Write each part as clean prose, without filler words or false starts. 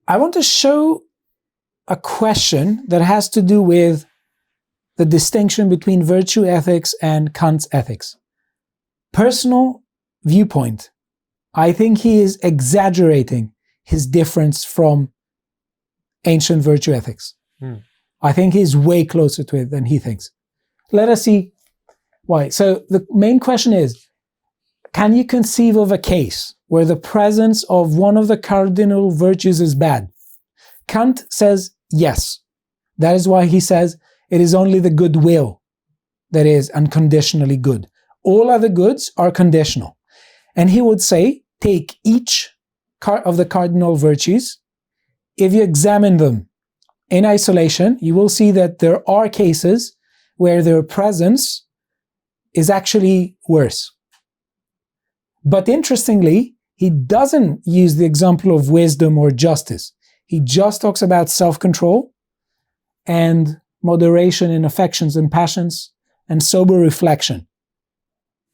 I want to show a question that has to do with the distinction between virtue ethics and Kant's ethics. Personal viewpoint, I think he is exaggerating his difference from ancient virtue ethics. I think he's way closer to it than he thinks. Let us see why. So the main question is, can you conceive of a case where the presence of one of the cardinal virtues is bad? Kant says yes. That is why he says it is only the good will that is unconditionally good. All other goods are conditional. And he would say, take each of the cardinal virtues. If you examine them in isolation, you will see that there are cases where their presence is actually worse. But interestingly, he doesn't use the example of wisdom or justice. He just talks about self-control and moderation in affections and passions and sober reflection.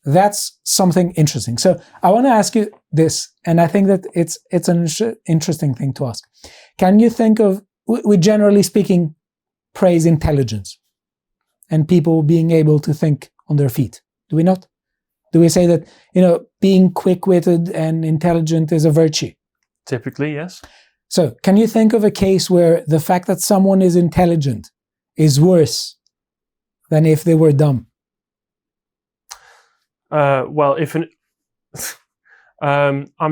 That's something interesting. So I want to ask you this, and I think that it's an interesting thing to ask. Can you think of, we generally speaking praise intelligence and people being able to think on their feet, do we not? Do we say that, being quick-witted and intelligent is a virtue? Typically, yes. So can you think of a case where the fact that someone is intelligent is worse than if they were dumb? I'm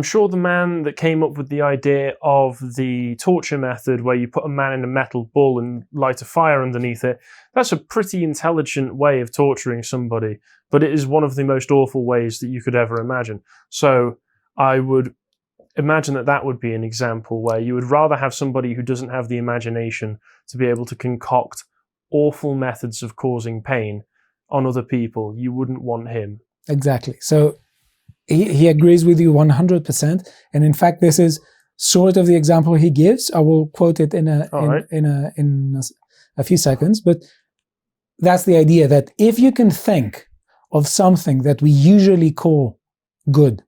sure the man that came up with the idea of the torture method where you put a man in a metal bull and light a fire underneath it, that's a pretty intelligent way of torturing somebody, but it is one of the most awful ways that you could ever imagine. So I would imagine that would be an example where you would rather have somebody who doesn't have the imagination to be able to concoct awful methods of causing pain on other people. You wouldn't want him. Exactly. So he agrees with you 100%. And in fact, this is sort of the example he gives. I will quote it in a few seconds. But that's the idea, that if you can think of something that we usually call good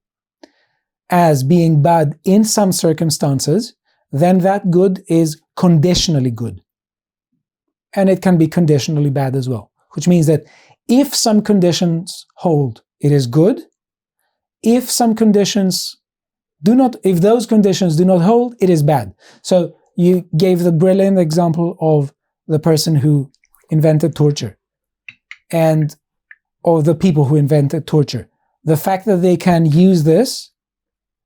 as being bad in some circumstances, then that good is conditionally good. And it can be conditionally bad as well, which means that if some conditions hold, it is good. If some conditions do not, if those conditions do not hold, it is bad. So you gave the brilliant example of the person who invented torture or the people who invented torture. The fact that they can use this,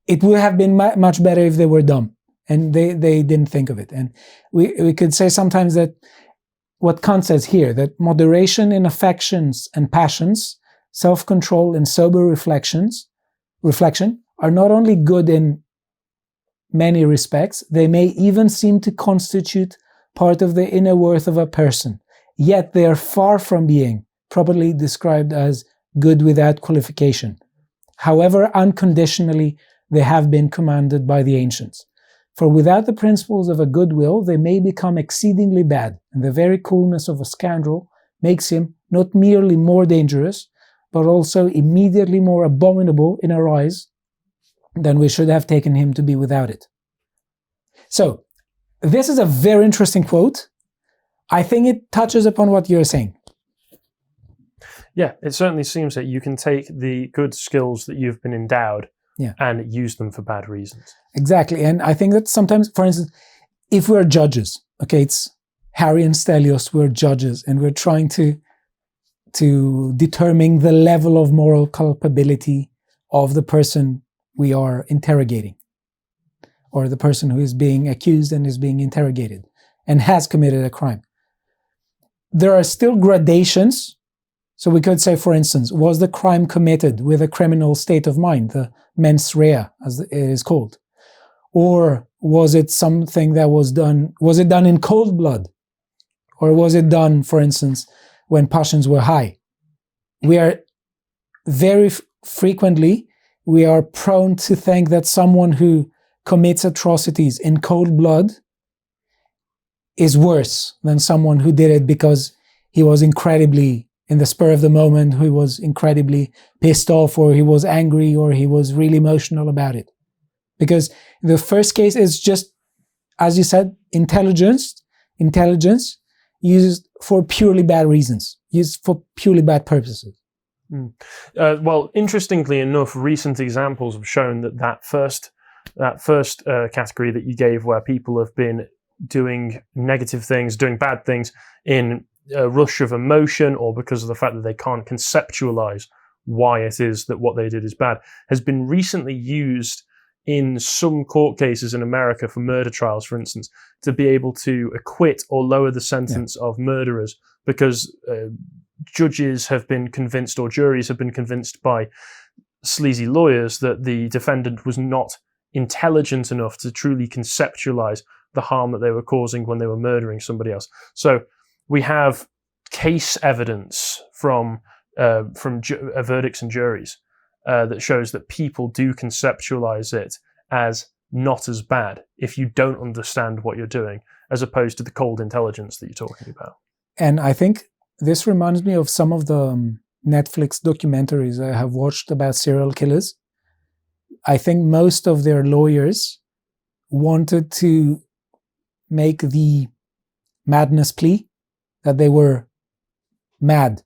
it would have been much better if they were dumb and they didn't think of it. And we could say sometimes that what Kant says here, that moderation in affections and passions, self-control and sober reflection are not only good in many respects, they may even seem to constitute part of the inner worth of a person. Yet they are far from being properly described as good without qualification. However unconditionally they have been commanded by the ancients. For without the principles of a good will, they may become exceedingly bad, and the very coolness of a scoundrel makes him not merely more dangerous, but also immediately more abominable in our eyes than we should have taken him to be without it. So, this is a very interesting quote. I think it touches upon what you're saying. Yeah, it certainly seems that you can take the good skills that you've been endowed and use them for bad reasons. Exactly. And I think that sometimes, for instance, if we're judges, okay, it's Harry and Stelios, we're judges, and we're trying to determine the level of moral culpability of the person we are interrogating, or the person who is being accused and is being interrogated and has committed a crime. There are still gradations. So we could say, for instance, was the crime committed with a criminal state of mind, the mens rea, as it is called? Or was it something that was it done in cold blood? Or was it done, for instance, when passions were high? We are very frequently, we are prone to think that someone who commits atrocities in cold blood is worse than someone who did it because he was incredibly, in the spur of the moment, who was incredibly pissed off, or he was angry, or he was really emotional about it. Because the first case is just as you said, intelligence used for purely bad reasons, used for purely bad purposes. Well, interestingly enough, recent examples have shown that first category that you gave, where people have been doing negative things, doing bad things in a rush of emotion, or because of the fact that they can't conceptualize why it is that what they did is bad, has been recently used in some court cases in America for murder trials, for instance, to be able to acquit or lower the sentence of murderers, because judges have been convinced, or juries have been convinced by sleazy lawyers, that the defendant was not intelligent enough to truly conceptualize the harm that they were causing when they were murdering somebody else. So we have case evidence from verdicts and juries that shows that people do conceptualize it as not as bad if you don't understand what you're doing, as opposed to the cold intelligence that you're talking about. And I think this reminds me of some of the Netflix documentaries I have watched about serial killers. I think most of their lawyers wanted to make the madness plea that they were mad.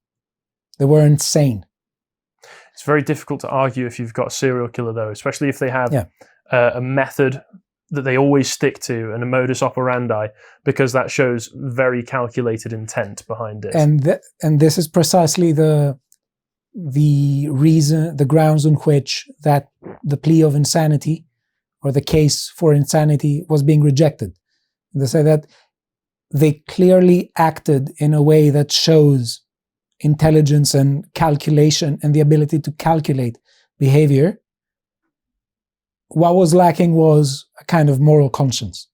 They were insane. It's very difficult to argue if you've got a serial killer, though, especially if they have a method that they always stick to and a modus operandi, because that shows very calculated intent behind it. And this is precisely the reason, the grounds on which that the plea of insanity, or the case for insanity, was being rejected. They say that they clearly acted in a way that shows intelligence and calculation and the ability to calculate behavior. What was lacking was a kind of moral conscience.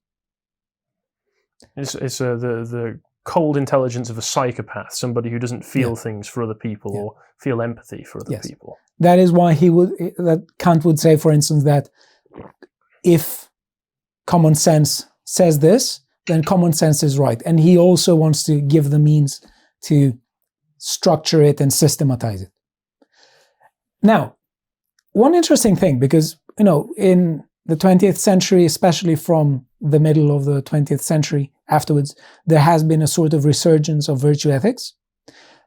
It's the cold intelligence of a psychopath, somebody who doesn't feel things for other people or feel empathy for other people. That is why Kant would say, for instance, that if common sense says this, then common sense is right. And he also wants to give the means to structure it and systematize it. Now, one interesting thing, because, in the 20th century, especially from the middle of the 20th century afterwards, there has been a sort of resurgence of virtue ethics.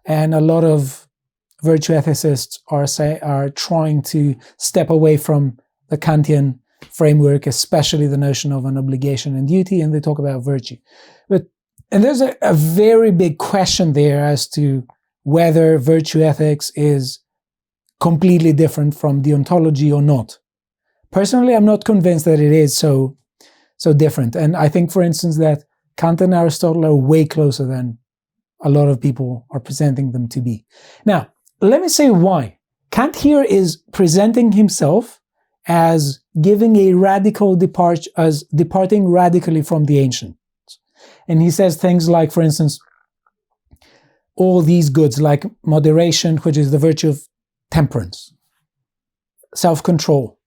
And a lot of virtue ethicists are trying to step away from the Kantian framework, especially the notion of an obligation and duty, and they talk about virtue. And there's a very big question there as to whether virtue ethics is completely different from deontology or not. Personally, I'm not convinced that it is so different. And I think, for instance, that Kant and Aristotle are way closer than a lot of people are presenting them to be. Now, let me say why. Kant here is presenting himself as giving a radical departure, as departing radically from the ancients. And he says things like, for instance, all these goods like moderation, which is the virtue of temperance, self-control,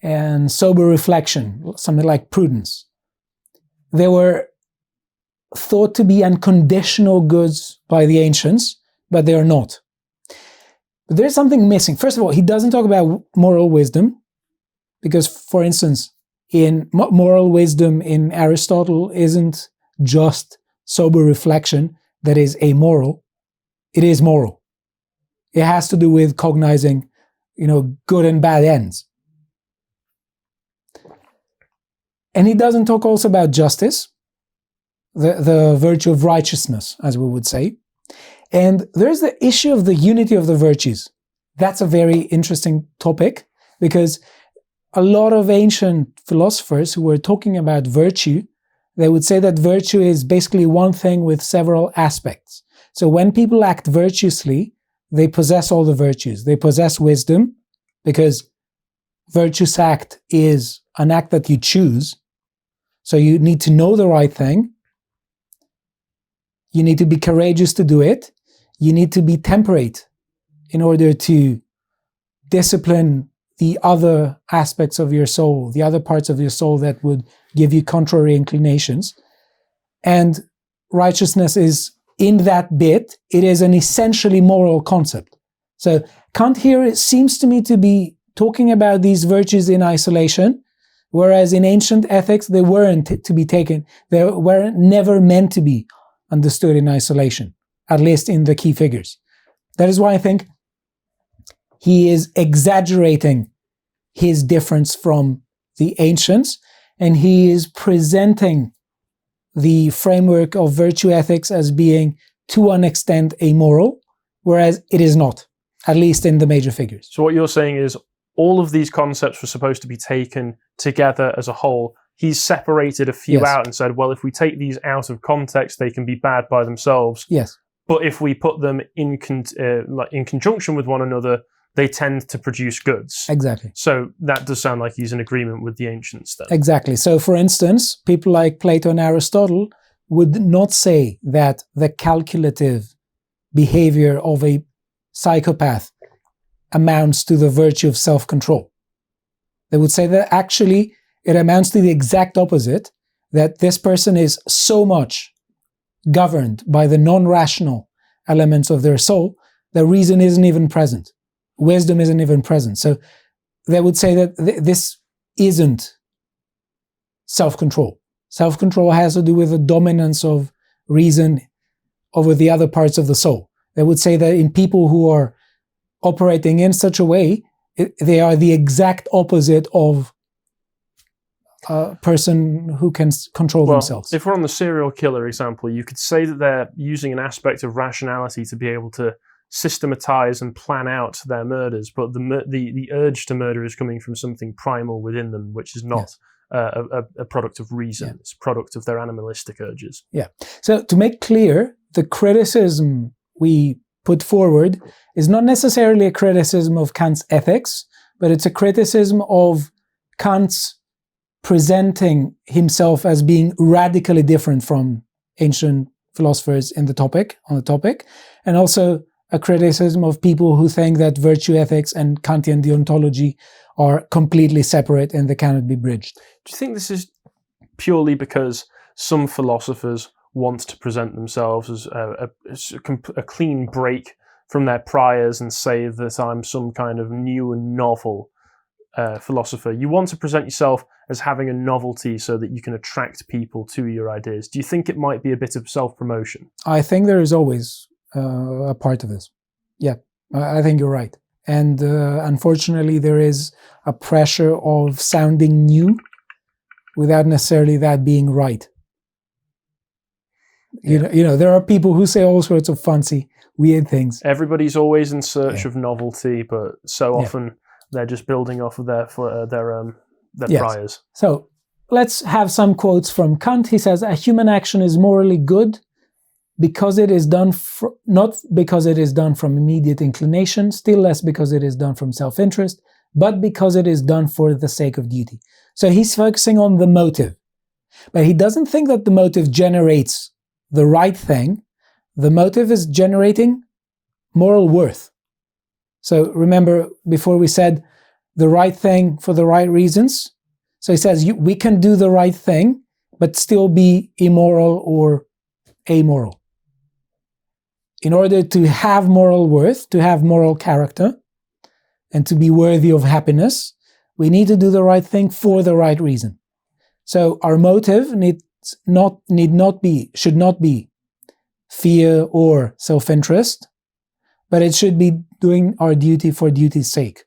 and sober reflection, something like prudence. They were thought to be unconditional goods by the ancients, but they are not. But there's something missing. First of all, he doesn't talk about moral wisdom, because, for instance, in moral wisdom in Aristotle isn't just sober reflection that is amoral. It is moral. It has to do with cognizing, good and bad ends. And he doesn't talk also about justice, the virtue of righteousness, as we would say. And there's the issue of the unity of the virtues. That's a very interesting topic, because a lot of ancient philosophers who were talking about virtue, they would say that virtue is basically one thing with several aspects. So when people act virtuously, they possess all the virtues. They possess wisdom, because virtuous act is an act that you choose. So you need to know the right thing. You need to be courageous to do it. You need to be temperate in order to discipline the other aspects of your soul, the other parts of your soul that would give you contrary inclinations. And righteousness is, in that bit, it is an essentially moral concept. So Kant here seems to me to be talking about these virtues in isolation, Whereas in ancient ethics, they weren't to be taken, they were never meant to be understood in isolation, at least in the key figures. That is why I think he is exaggerating his difference from the ancients, and he is presenting the framework of virtue ethics as being, to an extent, amoral, whereas it is not, at least in the major figures. So what you're saying is all of these concepts were supposed to be taken together as a whole. He's separated a few out and said, well, if we take these out of context, they can be bad by themselves. Yes. But if we put them in conjunction with one another, they tend to produce goods. Exactly. So that does sound like he's in agreement with the ancients then. Exactly. So for instance, people like Plato and Aristotle would not say that the calculative behavior of a psychopath amounts to the virtue of self-control. They would say that actually it amounts to the exact opposite, that this person is so much governed by the non-rational elements of their soul that reason isn't even present. Wisdom isn't even present. So they would say that this isn't self-control. Self-control has to do with the dominance of reason over the other parts of the soul. They would say that in people who are operating in such a way, they are the exact opposite of a person who can control themselves. If we're on the serial killer example, you could say that they're using an aspect of rationality to be able to systematize and plan out their murders, but the urge to murder is coming from something primal within them, which is not a product of reason. Yeah. It's a product of their animalistic urges. Yeah. So to make clear, the criticism we put forward is not necessarily a criticism of Kant's ethics, but it's a criticism of Kant's presenting himself as being radically different from ancient philosophers on the topic, and also a criticism of people who think that virtue ethics and Kantian deontology are completely separate and they cannot be bridged. Do you think this is purely because some philosophers want to present themselves as a clean break from their priors and say that I'm some kind of new and novel philosopher? You want to present yourself as having a novelty so that you can attract people to your ideas. Do you think it might be a bit of self-promotion? I think there is always a part of this. Yeah, I think you're right. And unfortunately, there is a pressure of sounding new without necessarily that being right. Yeah. You know, there are people who say all sorts of fancy, weird things. Everybody's always in search of novelty, but so often they're just building off of their priors. So let's have some quotes from Kant. He says, a human action is morally good because it is done not because it is done from immediate inclination, still less because it is done from self-interest, but because it is done for the sake of duty. So he's focusing on the motive, but he doesn't think that the motive generates the right thing. The motive is generating moral worth. So remember, before we said the right thing for the right reasons. So he says we can do the right thing, but still be immoral or amoral. In order to have moral worth, to have moral character, and to be worthy of happiness, we need to do the right thing for the right reason. So our motive should not be fear or self-interest, but it should be doing our duty for duty's sake.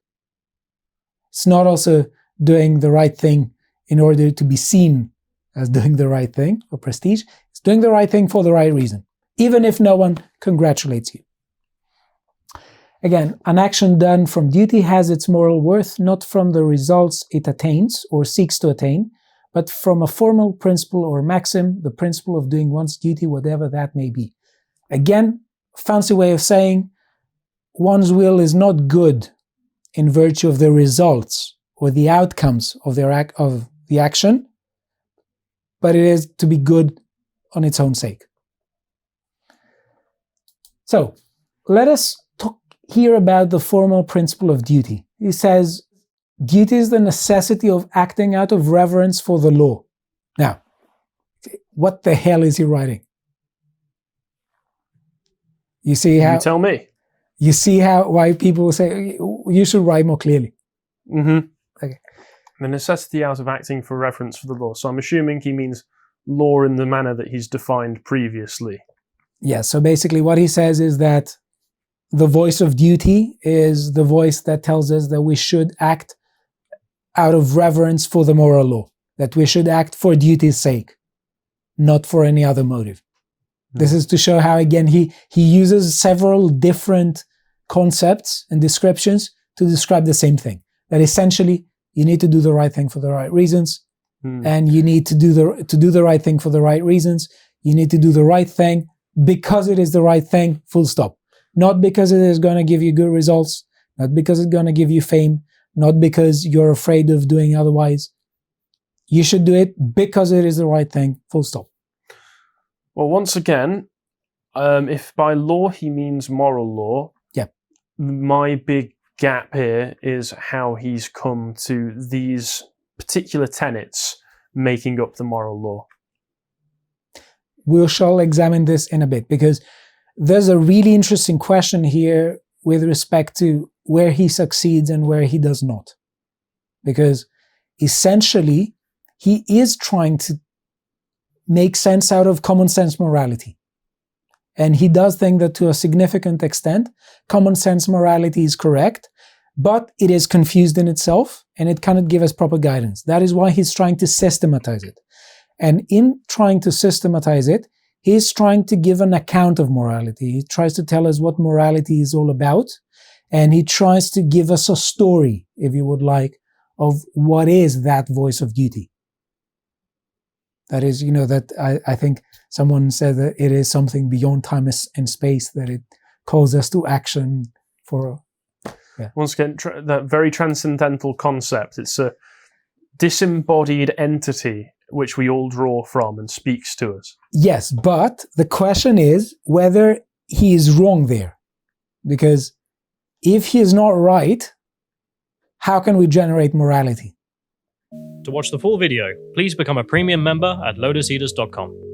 It's not also doing the right thing in order to be seen as doing the right thing for prestige. It's doing the right thing for the right reason, even if no one congratulates you. Again, an action done from duty has its moral worth not from the results it attains or seeks to attain, but from a formal principle or maxim, the principle of doing one's duty, whatever that may be. Again, fancy way of saying one's will is not good in virtue of the results or the outcomes of the action, but it is to be good on its own sake. So, let us talk here about the formal principle of duty. He says, duty is the necessity of acting out of reverence for the law. Now, what the hell is he writing? You see how... You tell me. You see why people say, you should write more clearly. Mm-hmm. Okay. The necessity out of acting for reverence for the law. So I'm assuming he means law in the manner that he's defined previously. Yeah, so basically what he says is that the voice of duty is the voice that tells us that we should act out of reverence for the moral law, that we should act for duty's sake, not for any other motive. This is to show how, again, he uses several different concepts and descriptions to describe the same thing. That essentially, you need to do the right thing for the right reasons, and you need to do the right thing for the right reasons. You need to do the right thing because it is the right thing, full stop. Not because it is going to give you good results, not because it's going to give you fame, not because you're afraid of doing otherwise. You should do it because it is the right thing, full stop. Well, once again, if by law he means moral law, yeah, my big gap here is how he's come to these particular tenets making up the moral law. We shall examine this in a bit, because there's a really interesting question here with respect to where he succeeds and where he does not. Because essentially, he is trying to make sense out of common sense morality. And he does think that to a significant extent, common sense morality is correct, but it is confused in itself and it cannot give us proper guidance. That is why he's trying to systematize it. And in trying to systematize it, he's trying to give an account of morality. He tries to tell us what morality is all about, and he tries to give us a story, if you would like, of what is that voice of duty. That is, that I think someone said that it is something beyond time and space, that it calls us to action for... Yeah. Once again, that very transcendental concept. It's a disembodied entity which we all draw from and speaks to us. Yes, but the question is whether he is wrong there. Because if he is not right, how can we generate morality? To watch the full video, please become a premium member at lotuseaters.com.